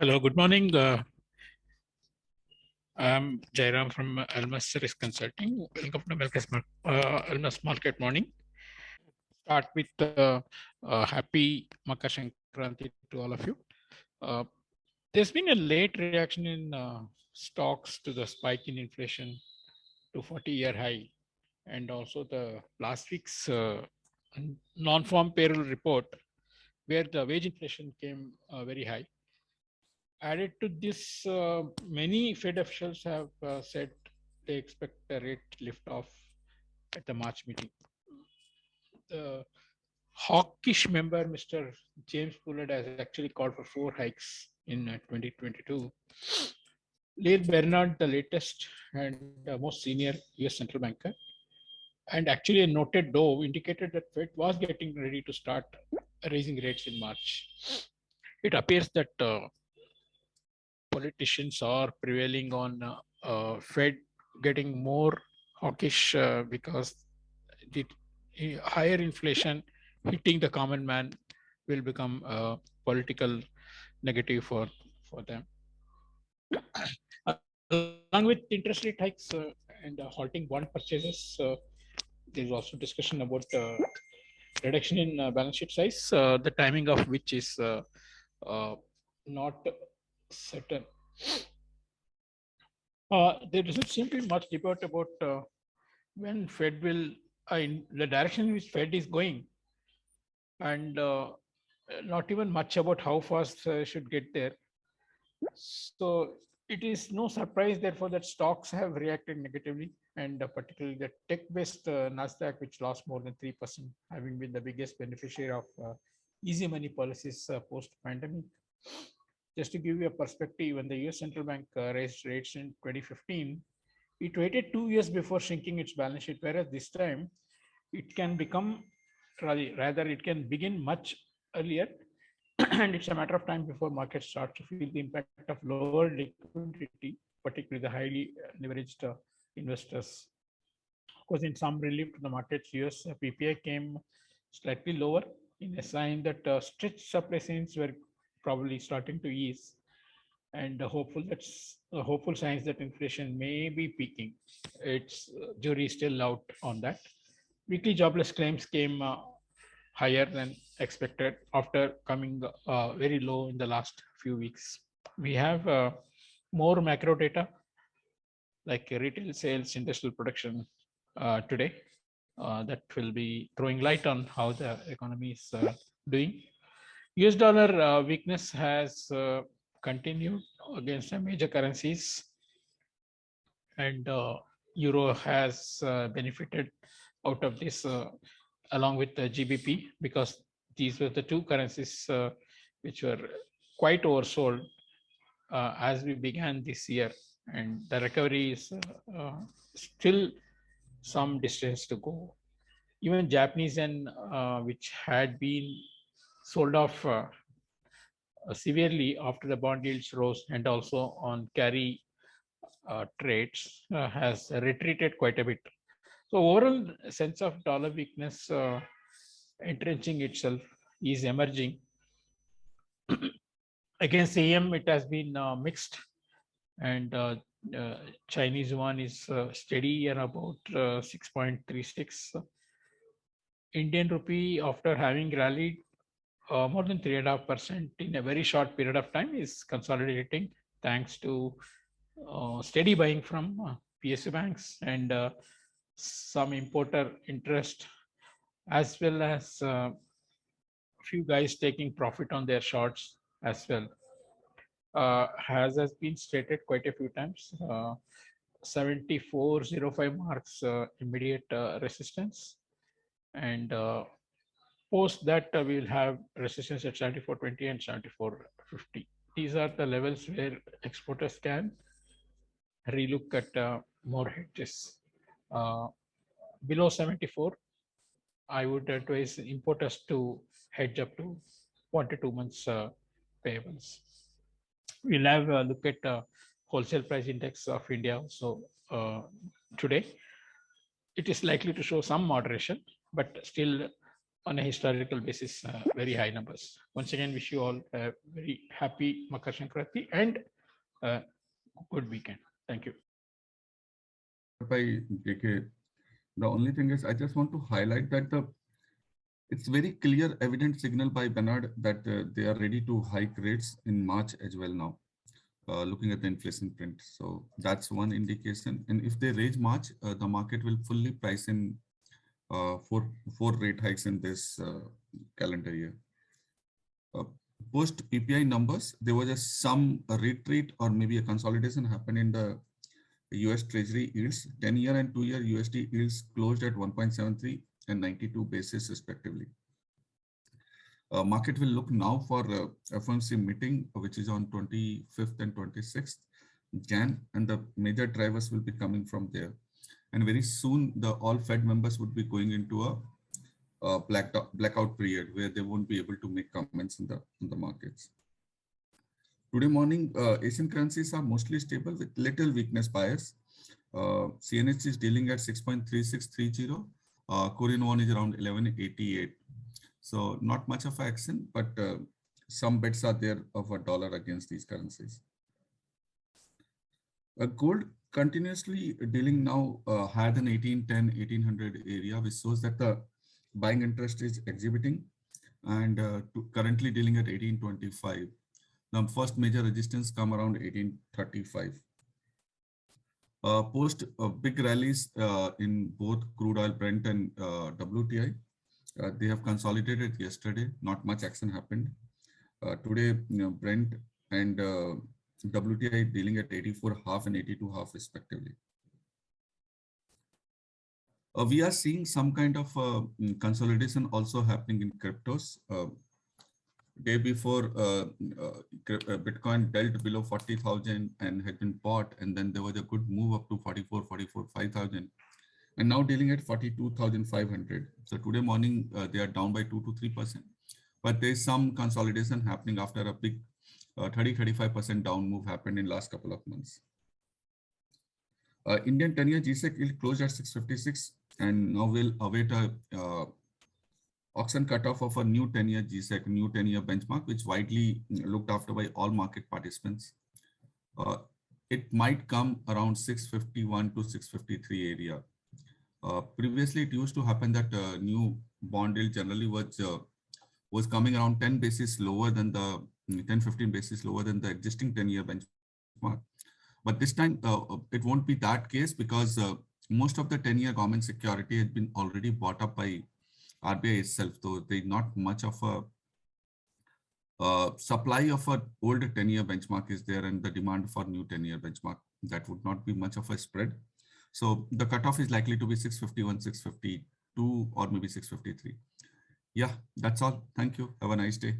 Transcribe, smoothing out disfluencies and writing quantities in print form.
Hello, good morning. I'm Jairam from Almas Risk Consulting. Welcome to Almas Market Morning. Start with happy Makar Sankranti to all of you. Uh, there's been a late reaction in stocks to the spike in inflation to 40-year high, and also the last week's non-farm payroll report, where the wage inflation came very high. Added to this, many Fed officials have said they expect a rate lift off at the March meeting. The hawkish member, Mr. James Bullard, has actually called for 4 hikes in 2022. Lael Bernard, the latest and most senior US central banker, and actually a noted Dove, indicated that Fed was getting ready to start raising rates in March. It appears that politicians are prevailing on Fed getting more hawkish because the higher inflation hitting the common man will become a political negative for them. Along with interest rate hikes and halting bond purchases, there's also discussion about reduction in balance sheet size, the timing of which is uh, not certain. There doesn't seem to be much debate about when Fed will, in the direction in which Fed is going, and not even much about how fast should get there. So it is no surprise, therefore, that stocks have reacted negatively, and particularly the tech-based Nasdaq, which lost more than 3%, having been the biggest beneficiary of easy money policies post-pandemic. Just to give you a perspective, when the US Central Bank raised rates in 2015, it waited 2 years before shrinking its balance sheet, whereas this time it can become, rather, it can begin much earlier. And it's a matter of time before markets start to feel the impact of lower liquidity, particularly the highly leveraged investors. Of course, in some relief to the markets, US PPI came slightly lower in a sign that stretched supply chains were probably starting to ease, and hopeful signs that inflation may be peaking. Its jury is still out on that. Weekly jobless claims came higher than expected after coming very low in the last few weeks. We have more macro data like retail sales, industrial production today that will be throwing light on how the economy is doing. US dollar weakness has continued against the major currencies, and euro has benefited out of this along with the GBP, because these were the two currencies which were quite oversold as we began this year, and the recovery is still some distance to go. Even Japanese yen, which had been sold off severely after the bond yields rose and also on carry trades, has retreated quite a bit. So overall sense of dollar weakness entrenching itself is emerging. Against AM, it has been mixed, and uh, Chinese yuan is steady at about 6.36. Indian rupee, after having rallied more than 3.5% in a very short period of time, is consolidating thanks to steady buying from PSU banks and some importer interest, as well as a few guys taking profit on their shorts as well. Has been stated quite a few times. 74.05 marks immediate resistance, and post that we will have resistance at 74.20 and 74.50. These are the levels where exporters can relook at more hedges. Uh, Below 74, I would advise importers to hedge up to 1 to 2 months payables. We'll have a look at wholesale price index of India also today. It is likely to show some moderation, but still on a historical basis, very high numbers. Once again, wish you all a very happy Makar Sankranti and good weekend. Thank you. By JK, the only thing is I just want to highlight that it's very clear, evident signal by Bernard that they are ready to hike rates in March as well now. Looking at the inflation print, so that's one indication. And if they raise March, the market will fully price in four rate hikes in this calendar year. Post PPI numbers, there was some retreat or maybe a consolidation happened in the US Treasury yields. 10-year and 2-year USD yields closed at 1.73 and 92 basis respectively. Market will look now for FOMC meeting, which is on 25th and 26th Jan, and the major drivers will be coming from there. And very soon, the all Fed members would be going into a blackout period where they won't be able to make comments in the markets. Today morning, Asian currencies are mostly stable with little weakness bias. CNH is dealing at 6.3630. Korean won is around 1188. So not much of action, but some bets are there of a dollar against these currencies. Gold continuously dealing now higher than 1810, 1800 area, which shows that the buying interest is exhibiting, and currently dealing at 1825. The first major resistance come around 1835. Post big rallies in both crude oil Brent and WTI. They have consolidated yesterday. Not much action happened. Today, Brent and WTI dealing at 84.5 and 82.5 respectively. We are seeing some kind of consolidation also happening in cryptos. Day before, Bitcoin dealt below 40,000 and had been bought, and then there was a good move up to 5,000. And now dealing at 42,500. So today morning, they are down by 2 to 3%. But there is some consolidation happening after a big 30-35% down move happened in last couple of months. Indian 10-year GSEC yield closed at 656, and now we'll await a auction cutoff of a new 10-year GSEC, new 10-year benchmark, which widely looked after by all market participants. It might come around 651 to 653 area. Previously, it used to happen that new bond yield generally was coming around 10 basis lower than the 10-15 basis lower than the existing 10-year benchmark. But this time, it won't be that case because most of the 10-year government security had been already bought up by RBI itself. So there's not much of a supply of an old 10-year benchmark is there, and the demand for new 10-year benchmark, that would not be much of a spread. So the cutoff is likely to be 651, 652, or maybe 653. Yeah, that's all. Thank you. Have a nice day.